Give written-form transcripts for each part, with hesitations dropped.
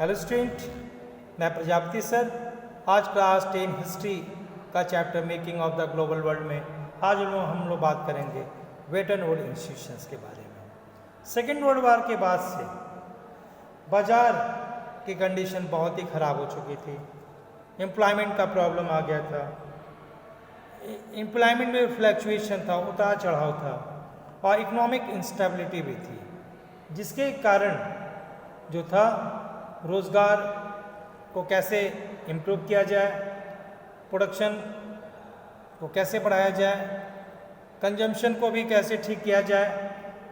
Hello student, मैं Prajapati sir. आज class 10 history का chapter making of the global world में आज हम लोग बात करेंगे वेटन वुड इंस्टीट्यूशंस के बारे में। सेकेंड वर्ल्ड वार के बाद से बाजार की कंडीशन बहुत ही ख़राब हो चुकी थी। एम्प्लॉयमेंट का प्रॉब्लम आ गया था। एम्प्लॉयमेंट में फ्लैक्चुएशन था, उतार चढ़ाव था और इकोनॉमिक इंस्टेबिलिटी भी थी, जिसके कारण जो था रोज़गार को कैसे इम्प्रूव किया जाए, प्रोडक्शन को कैसे बढ़ाया जाए, कंजम्पशन को भी कैसे ठीक किया जाए,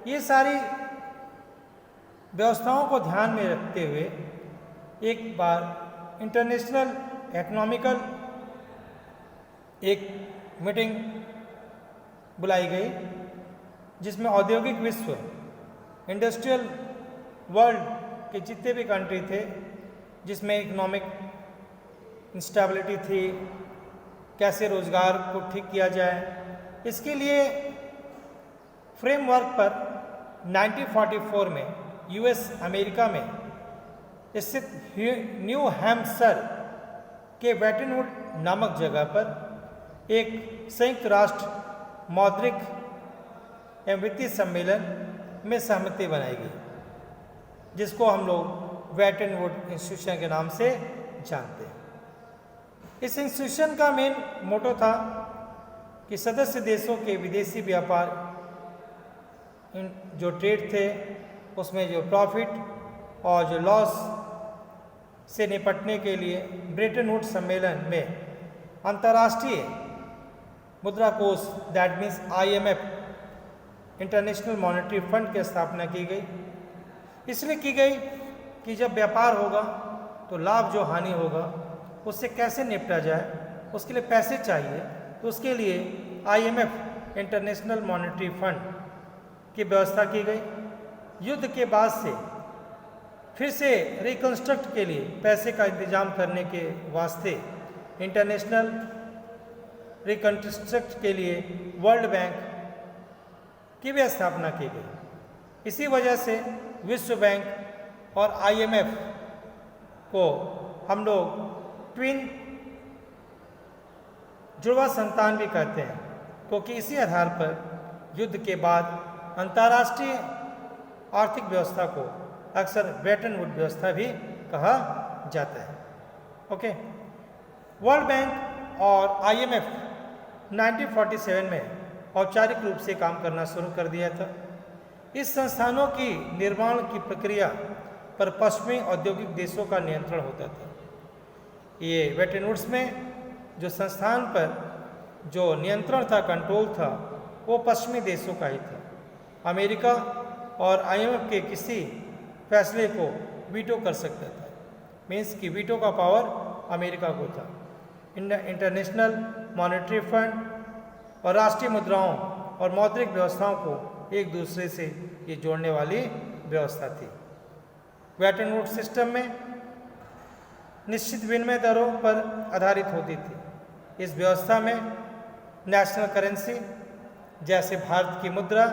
ये सारी व्यवस्थाओं को ध्यान में रखते हुए एक बार इंटरनेशनल इकोनॉमिकल एक मीटिंग बुलाई गई, जिसमें औद्योगिक विश्व, इंडस्ट्रियल वर्ल्ड के जितने भी कंट्री थे, जिसमें इकोनॉमिक इंस्टेबिलिटी थी, कैसे रोज़गार को ठीक किया जाए, इसके लिए फ्रेमवर्क पर 1944 में यूएस अमेरिका में स्थित न्यू हैम्पशर के वेटन वुड नामक जगह पर एक संयुक्त राष्ट्र मौद्रिक एवं वित्तीय सम्मेलन में सहमति बनाई गई, जिसको हम लोग वेटन वुड इंस्टीट्यूशन के नाम से जानते हैं। इस इंस्टीट्यूशन का मेन मोटो था कि सदस्य देशों के विदेशी व्यापार जो ट्रेड थे, उसमें जो प्रॉफिट और जो लॉस से निपटने के लिए ब्रेटन वुड सम्मेलन में अंतर्राष्ट्रीय मुद्रा कोष, that means IMF, international monetary fund की स्थापना की गई। इसलिए की गई कि जब व्यापार होगा तो लाभ जो हानि होगा उससे कैसे निपटा जाए, उसके लिए पैसे चाहिए, तो उसके लिए IMF, इंटरनेशनल मॉनेटरी फंड की व्यवस्था की गई। युद्ध के बाद से फिर से रिकंस्ट्रक्ट के लिए पैसे का इंतजाम करने के वास्ते इंटरनेशनल रिकंस्ट्रक्ट के लिए वर्ल्ड बैंक की भी स्थापना की गई। इसी वजह से विश्व बैंक और IMF को हम लोग ट्विन जुड़वा संतान भी कहते हैं, क्योंकि इसी आधार पर युद्ध के बाद अंतर्राष्ट्रीय आर्थिक व्यवस्था को अक्सर ब्रेटन वुड व्यवस्था भी कहा जाता है। ओके, वर्ल्ड बैंक और IMF 1947 में औपचारिक रूप से काम करना शुरू कर दिया था। इस संस्थानों की निर्माण की प्रक्रिया पर पश्चिमी औद्योगिक देशों का नियंत्रण होता था। ये वेटन वुड्स में जो संस्थान पर जो नियंत्रण था, कंट्रोल था, वो पश्चिमी देशों का ही था। अमेरिका और IMF के किसी फैसले को वीटो कर सकता था, मीन्स कि वीटो का पावर अमेरिका को था। इंटरनेशनल मॉनेटरी फंड और राष्ट्रीय मुद्राओं और मौद्रिक व्यवस्थाओं को एक दूसरे से ये जोड़ने वाली व्यवस्था थी। वेटन वुड सिस्टम में निश्चित विनिमय दरों पर आधारित होती थी। इस व्यवस्था में नेशनल करेंसी जैसे भारत की मुद्रा,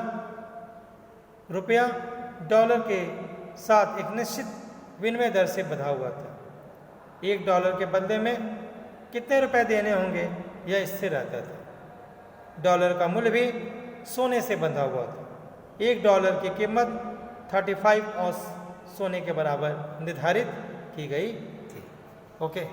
रुपया, डॉलर के साथ एक निश्चित विनिमय दर से बंधा हुआ था। $1 के बदले में कितने रुपए देने होंगे यह स्थिर रहता था। डॉलर का मूल्य भी सोने से बंधा हुआ था। $1 की कीमत 35 औंस सोने के बराबर निर्धारित की गई थी। ओके।